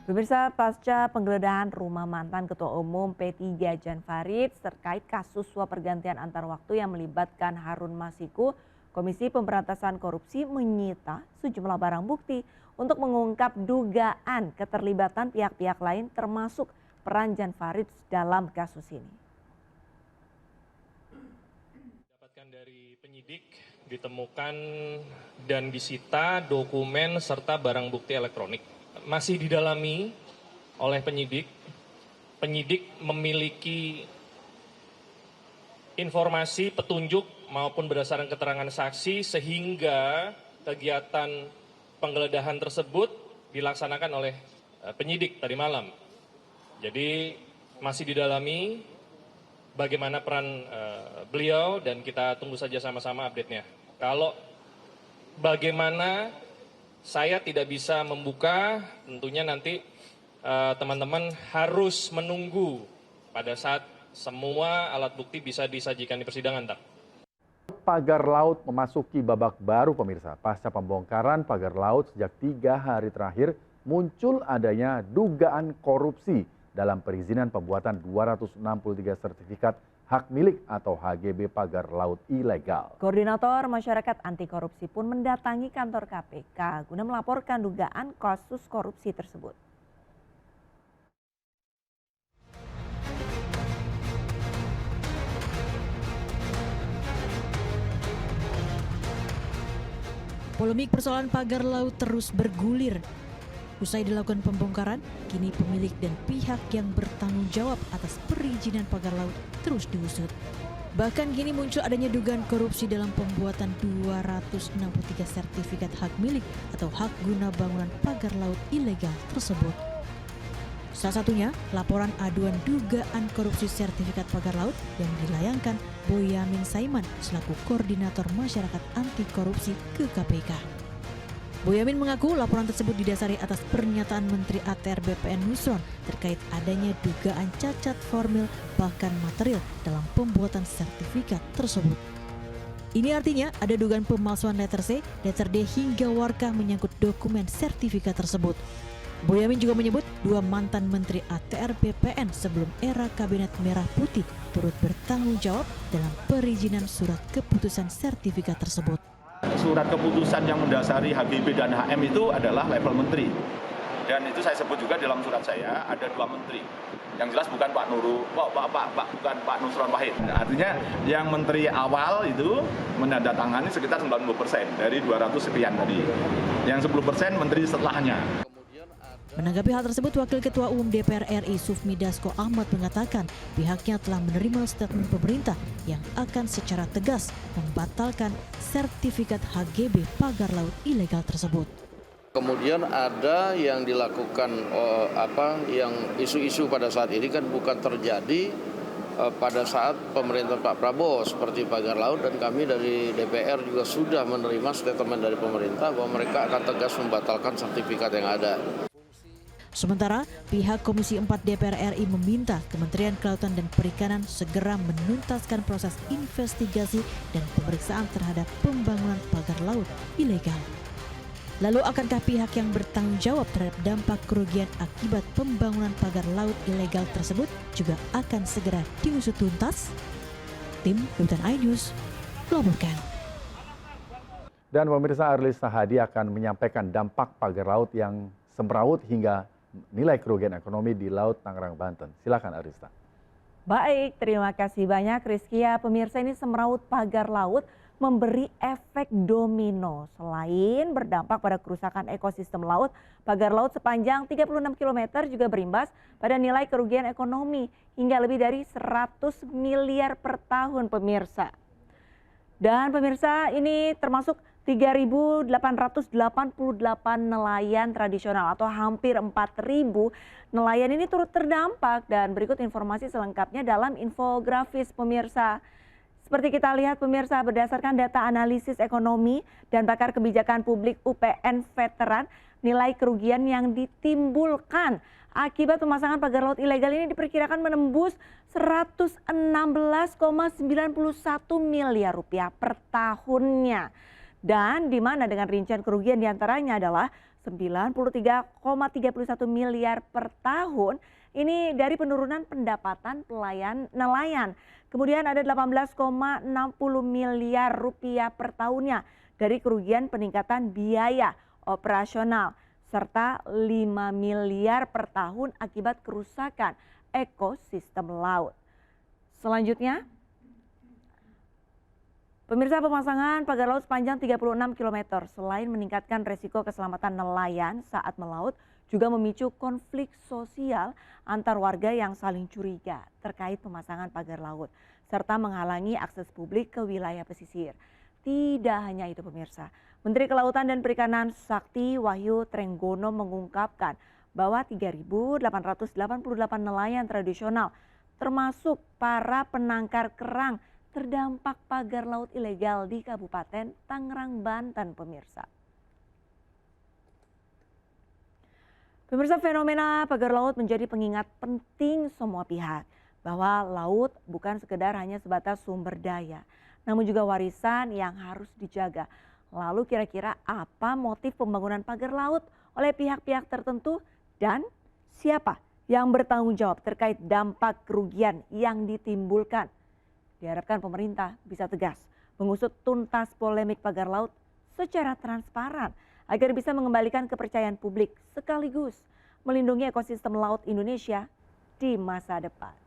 Pemirsa, pasca penggeledahan rumah mantan Ketua Umum P3 Jan Farid terkait kasus suap pergantian antar waktu yang melibatkan Harun Masiku, Komisi Pemberantasan Korupsi menyita sejumlah barang bukti untuk mengungkap dugaan keterlibatan pihak-pihak lain termasuk peran Jan Farid dalam kasus ini. Dapatkan dari penyidik ditemukan dan disita dokumen serta barang bukti elektronik. Masih didalami oleh penyidik. Penyidik memiliki informasi, petunjuk maupun berdasarkan keterangan saksi sehingga kegiatan penggeledahan tersebut dilaksanakan oleh penyidik tadi malam. Jadi masih didalami bagaimana peran beliau dan kita tunggu saja sama-sama update-nya. Kalau bagaimana saya tidak bisa membuka, tentunya nanti teman-teman harus menunggu pada saat semua alat bukti bisa disajikan di persidangan. Pagar laut memasuki babak baru pemirsa. Pasca pembongkaran pagar laut sejak 3 hari terakhir muncul adanya dugaan korupsi dalam perizinan pembuatan 263 sertifikat hak milik atau HGB pagar laut ilegal. Koordinator Masyarakat Anti Korupsi pun mendatangi kantor KPK guna melaporkan dugaan kasus korupsi tersebut. Polemik persoalan pagar laut terus bergulir. Usai dilakukan pembongkaran, kini pemilik dan pihak yang bertanggung jawab atas perizinan pagar laut terus diusut. Bahkan kini muncul adanya dugaan korupsi dalam pembuatan 263 sertifikat hak milik atau hak guna bangunan pagar laut ilegal tersebut. Salah satunya laporan aduan dugaan korupsi sertifikat pagar laut yang dilayangkan Boyamin Saiman selaku Koordinator Masyarakat Anti Korupsi ke KPK. Boyamin mengaku laporan tersebut didasari atas pernyataan Menteri ATR BPN Nusron terkait adanya dugaan cacat formil bahkan material dalam pembuatan sertifikat tersebut. Ini artinya ada dugaan pemalsuan letter C, letter D hingga warkah menyangkut dokumen sertifikat tersebut. Boyamin juga menyebut 2 mantan Menteri ATR BPN sebelum era Kabinet Merah Putih turut bertanggung jawab dalam perizinan surat keputusan sertifikat tersebut. Surat keputusan yang mendasari HGB dan HM itu adalah level menteri. Dan itu saya sebut juga dalam surat saya ada 2 menteri. Yang jelas bukan Pak bukan Pak Nusron Wahid. Artinya yang menteri awal itu menandatangani sekitar 90% dari 200 sekian tadi. Yang 10% menteri setelahnya. Menanggapi hal tersebut, Wakil Ketua Umum DPR RI Sufmi Dasko Ahmad mengatakan pihaknya telah menerima statement pemerintah yang akan secara tegas membatalkan sertifikat HGB pagar laut ilegal tersebut. Kemudian ada yang dilakukan yang isu-isu pada saat ini kan bukan terjadi pada saat pemerintah Pak Prabowo seperti pagar laut, dan kami dari DPR juga sudah menerima statement dari pemerintah bahwa mereka akan tegas membatalkan sertifikat yang ada. Sementara pihak Komisi 4 DPR RI meminta Kementerian Kelautan dan Perikanan segera menuntaskan proses investigasi dan pemeriksaan terhadap pembangunan pagar laut ilegal. Lalu akankah pihak yang bertanggung jawab terhadap dampak kerugian akibat pembangunan pagar laut ilegal tersebut juga akan segera diusut tuntas? Tim Liputan iNews melaporkan. Dan pemirsa, Arlista Hadi akan menyampaikan dampak pagar laut yang semrawut hingga nilai kerugian ekonomi di Laut Tangerang, Banten. Silakan Arista. Baik, terima kasih banyak Rizkia. Pemirsa, ini semrawut pagar laut memberi efek domino. Selain berdampak pada kerusakan ekosistem laut, pagar laut sepanjang 36 km juga berimbas pada nilai kerugian ekonomi hingga lebih dari 100 miliar per tahun pemirsa. Dan pemirsa, ini termasuk 3.888 nelayan tradisional atau hampir 4.000 nelayan ini turut terdampak, dan berikut informasi selengkapnya dalam infografis pemirsa. Seperti kita lihat pemirsa, berdasarkan data analisis ekonomi dan pakar kebijakan publik UPN Veteran, nilai kerugian yang ditimbulkan akibat pemasangan pagar laut ilegal ini diperkirakan menembus 116,91 miliar rupiah per tahunnya. Dan di mana dengan rincian kerugian diantaranya adalah 93,31 miliar per tahun ini dari penurunan pendapatan nelayan. Kemudian ada 18,60 miliar rupiah per tahunnya dari kerugian peningkatan biaya operasional serta 5 miliar per tahun akibat kerusakan ekosistem laut. Selanjutnya, pemirsa, pemasangan pagar laut sepanjang 36 km selain meningkatkan resiko keselamatan nelayan saat melaut, juga memicu konflik sosial antar warga yang saling curiga terkait pemasangan pagar laut, serta menghalangi akses publik ke wilayah pesisir. Tidak hanya itu pemirsa, Menteri Kelautan dan Perikanan Sakti Wahyu Trenggono mengungkapkan bahwa 3.888 nelayan tradisional termasuk para penangkar kerang terdampak pagar laut ilegal di Kabupaten Tangerang, Banten pemirsa. Pemirsa, fenomena pagar laut menjadi pengingat penting semua pihak bahwa laut bukan sekedar hanya sebatas sumber daya, namun juga warisan yang harus dijaga. Lalu kira-kira apa motif pembangunan pagar laut oleh pihak-pihak tertentu dan siapa yang bertanggung jawab terkait dampak kerugian yang ditimbulkan? Diharapkan pemerintah bisa tegas mengusut tuntas polemik pagar laut secara transparan agar bisa mengembalikan kepercayaan publik sekaligus melindungi ekosistem laut Indonesia di masa depan.